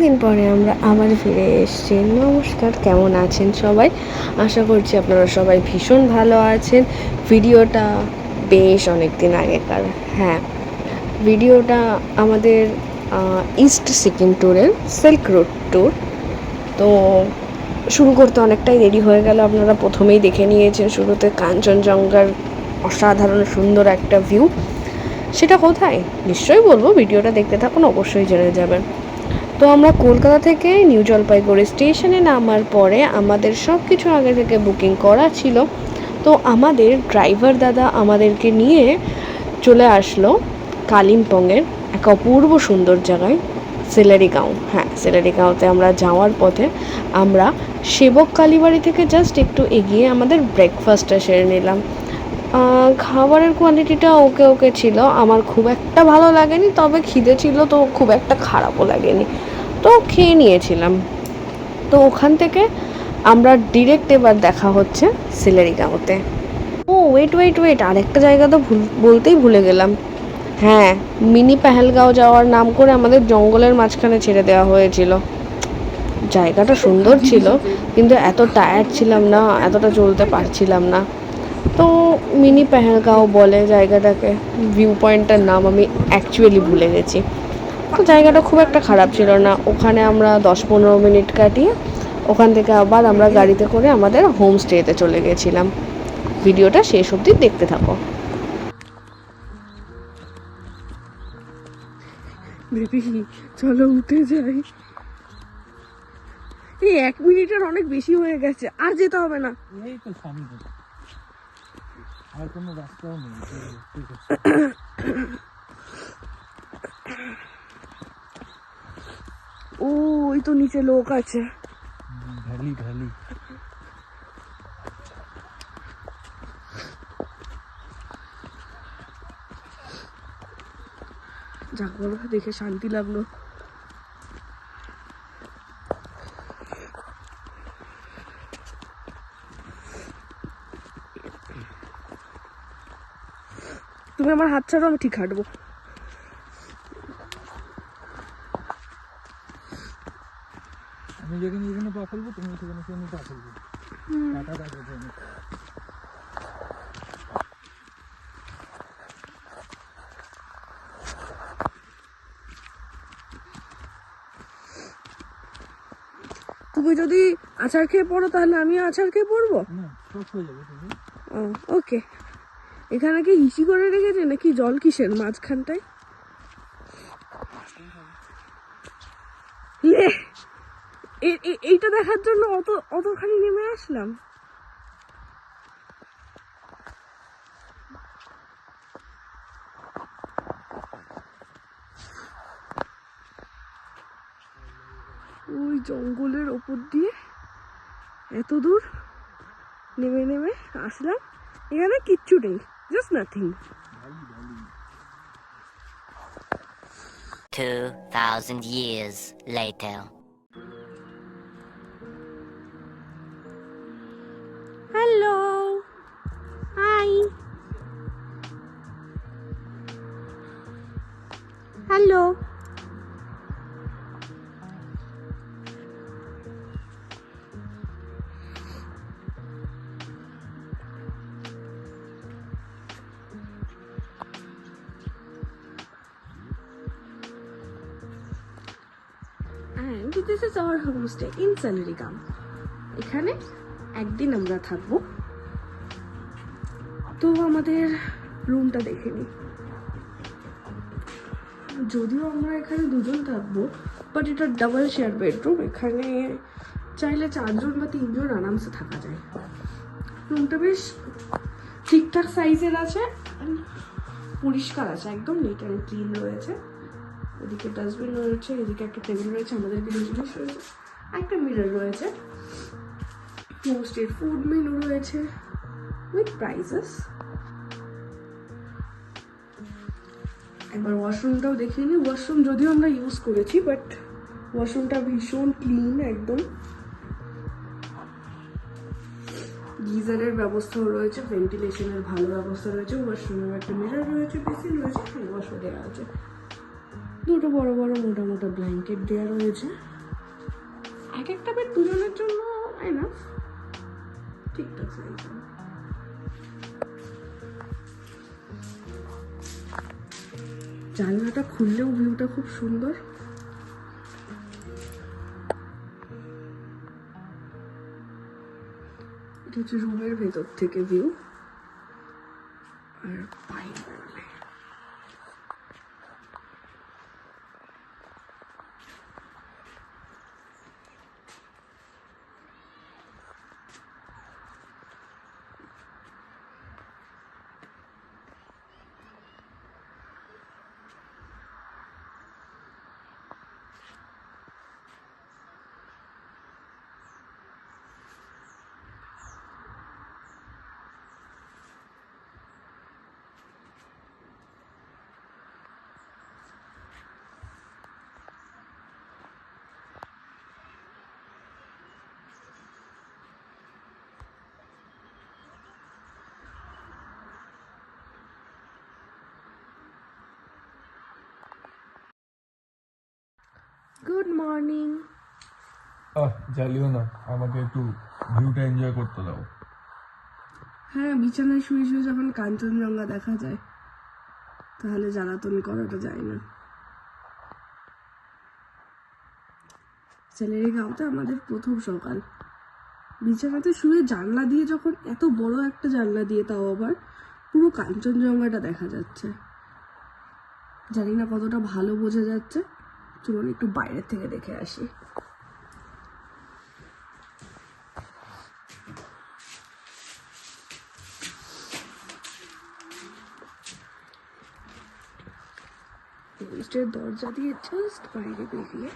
দিন পরে আমরা আবার ফিরে এসেছি। নমস্কার, কেমন আছেন সবাই? আশা করছি আপনারা সবাই ভীষণ ভালো আছেন। ভিডিওটা বেশ অনেক দিন আগেকার। হ্যাঁ, ভিডিওটা আমাদের ইস্ট সিকিম ট্যুরের, সিল্ক রুট ট্যুর। তো শুরু করতে অনেকটাই দেরি হয়ে গেল। আপনারা প্রথমেই দেখে নিয়েছেন শুরুতে কাঞ্চনজঙ্ঘার অসাধারণ সুন্দর একটা ভিউ। সেটা কোথায় নিশ্চয়ই বলবো, ভিডিওটা দেখতে থাকুন, অবশ্যই জেনে যাবেন। তো আমরা কলকাতা থেকে নিউ জলপাইগুড়ি স্টেশনে নামার পরে আমাদের সব কিছু আগে থেকে বুকিং করা ছিল। তো আমাদের ড্রাইভার দাদা আমাদেরকে নিয়ে চলে আসলো কালিম্পংয়ের এক অপূর্ব সুন্দর জায়গায়, সিলারিগাঁও। হ্যাঁ, সিলারিগাঁওতে আমরা যাওয়ার পথে আমরা সেবক কালীবাড়ি থেকে জাস্ট একটু এগিয়ে আমাদের ব্রেকফাস্টটা সেরে নিলাম। খাবারের কোয়ালিটিটা ওকে ওকে ছিল, আমার খুব একটা ভালো লাগেনি, তবে খিদে ছিল তো খুব একটা খারাপও লাগেনি, তো খেয়ে নিয়েছিলাম। তো ওখান থেকে আমরা ডিরেক্ট এবার দেখা হচ্ছে সিলারিগাঁওতে। ও ওয়েট, আরেকটা জায়গা তো বলতেই ভুলে গেলাম। হ্যাঁ, মিনি পেহেলগাঁও যাওয়ার নাম করে আমাদের জঙ্গলের মাঝখানে ছেড়ে দেওয়া হয়েছিল। জায়গাটা সুন্দর ছিল, কিন্তু এত টায়ার্ড ছিলাম না, এতটা চলতে পারছিলাম না। তো মিনি পেহেলগাঁও বলে জায়গাটাকে, ভিউ পয়েন্টটার নাম আমি অ্যাকচুয়ালি ভুলে গেছি। তো জায়গাটা খুব একটা খারাপ ছিল না। ওখানে আমরা 10-15 মিনিট কাটিয়ে ওখান থেকে আবার আমরা গাড়িতে করে আমাদের হোমস্টেতে চলে গেছিলাম। ভিডিওটা শেষ অবধি দেখতে থাকো। বেবি চলো উঠে যাই। এই 1 মিনিটের অনেক বেশি হয়ে গেছে, আর যেতে হবে না। এই তো সামনে আর কোনো রাস্তাও নেই। ও ওই তো নিচে লোক আছে। ভ্যালি ভ্যালি যাক বলো, দেখে শান্তি লাগলো। তুমি আমার হাত ছাড়ো, আমি ঠিক হাঁটবো। আমি যেখানে যেখানে পা ফেলবো তুমি সেখানে সেখানে পা ফেলবো। টাটা টাটা জন্য তুমি যদি আচার খেয়ে পড়ো তাহলে আমি আচার খেয়ে পড়বো। না, সব হয়ে যাবে তুমি। ওকে। এখানে কি হিসি করে রেখেছে নাকি জল কিসের মাঝখানটায়? এইটা দেখার জন্য অতখানি নেমে আসলাম। ওই জঙ্গলের ওপর দিয়ে এত দূর নেমে নেমে আসলাম। এখানে কিচ্ছু নেই, just nothing. 2000 years later. Hello. Hi. Hello. And this is our homestay in Silarigam. এখানে একদিন আমরা থাকবো। তো আমাদের রুমটা দেখে নিই। যদিও আমরা এখানে দুজন থাকবো, বাট এটা ডাবল শেয়ার বেডরুম। এখানে চাইলে 4 জন বা 3 জন আরামসে থাকা যায়। রুমটা বেশ ঠিকঠাক সাইজের আছে, পরিষ্কার আছে, একদম নিট অ্যান্ড ক্লিন রয়েছে। এদিকে ডাস্টবিন রয়েছে, এদিকে একটা টেবিল রয়েছে, আমাদের কিছু জিনিস রয়েছে, একটা মিরর রয়েছে। হোমস্টের ফুড মেনু রয়েছে উইথ প্রাইসেস। একবার ওয়াশরুমটাও দেখিয়ে নিই। ওয়াশরুম যদিও আমরা ইউজ করেছি, বাট ওয়াশরুমটা ভীষণ ক্লিন একদম। গিজারের ব্যবস্থাও রয়েছে, ভেন্টিলেশনের ভালো ব্যবস্থা রয়েছে, ওয়াশরুমের একটা মিরর রয়েছে, বেসিন রয়েছে, হ্যান্ড ওয়াশও দেওয়া আছে। দুটো বড় বড় মোটা মোটা ব্ল্যাঙ্কেট দেওয়া রয়েছে। এক একটা বেড দুজনের জন্য এনাফ, ঠিকঠাক সাইজ। জানলাটা খুললেও ভিউটা খুব সুন্দর। এটা হচ্ছে রুমের ভেতর থেকে ভিউ। আর বাইরে গুড মর্নিং। জ্বালিও না, আমাকে একটু ভিউটা এনজয় করতে দাও। হ্যাঁ, বিছানায় শুয়ে শুয়ে যখন কাঞ্চনজঙ্ঘা দেখা যায় তাহলে জ্বালাতন করাটা যায় না। স্যালারি গাঁওতে আমাদের প্রথম সকাল। বিছানাতে শুয়ে জানলা দিয়ে যখন, এত বড় একটা জানলা দিয়ে, তাও আবার পুরো কাঞ্চনজঙ্ঘাটা দেখা যাচ্ছে। জানি না কতটা ভালো বোঝা যাচ্ছে, চলুন একটু বাইরের থেকে দেখে আসি। দরজা দিয়ে জাস্ট বাইরে বেরিয়ে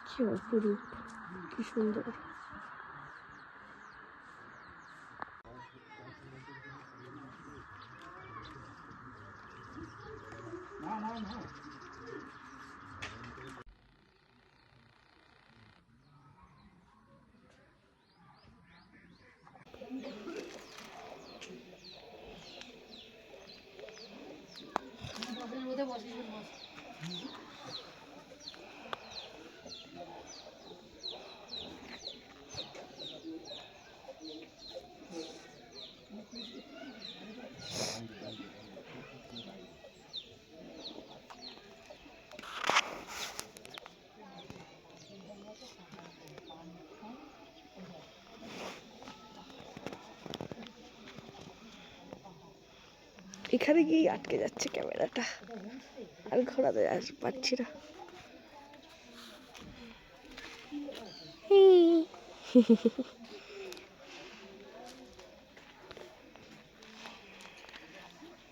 কি অপরূপ, কি সুন্দর। এখানে গিয়ে আটকে যাচ্ছে ক্যামেরাটা, আর ঘোরাতে পারছি না।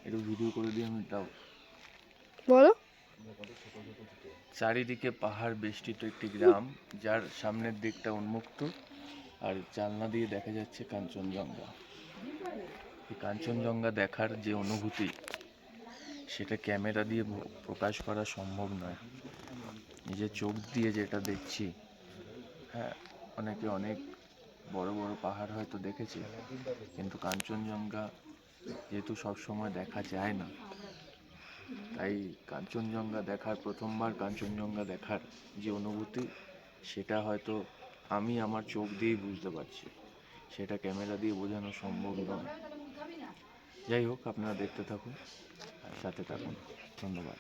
একটু ভিডিও করে দিয়ে আমি দাও। বলো। চারিদিকে পাহাড় বেষ্টিত একটি গ্রাম, যার সামনের দিকটা উন্মুক্ত, আর জানলা দিয়ে দেখা যাচ্ছে কাঞ্চনজঙ্ঘা। এই কাঞ্চনজঙ্ঘা দেখার যে অনুভূতি, সেটা ক্যামেরা দিয়ে প্রকাশ করা সম্ভব নয়। নিজের চোখ দিয়ে যেটা দেখছি, হ্যাঁ, অনেকে অনেক বড় বড় পাহাড় হয়তো দেখেছে, কিন্তু কাঞ্চনজঙ্ঘা যেহেতু সবসময় দেখা যায় না, তাই কাঞ্চনজঙ্ঘা দেখার, প্রথমবার কাঞ্চনজঙ্ঘা দেখার যে অনুভূতি, সেটা হয়তো আমি আমার চোখ দিয়েই বুঝতে পারছি, সেটা ক্যামেরা দিয়ে বোঝানো সম্ভব নয়। যাই হোক, আপনারা দেখতে থাকুন আর সাথে থাকুন। ধন্যবাদ।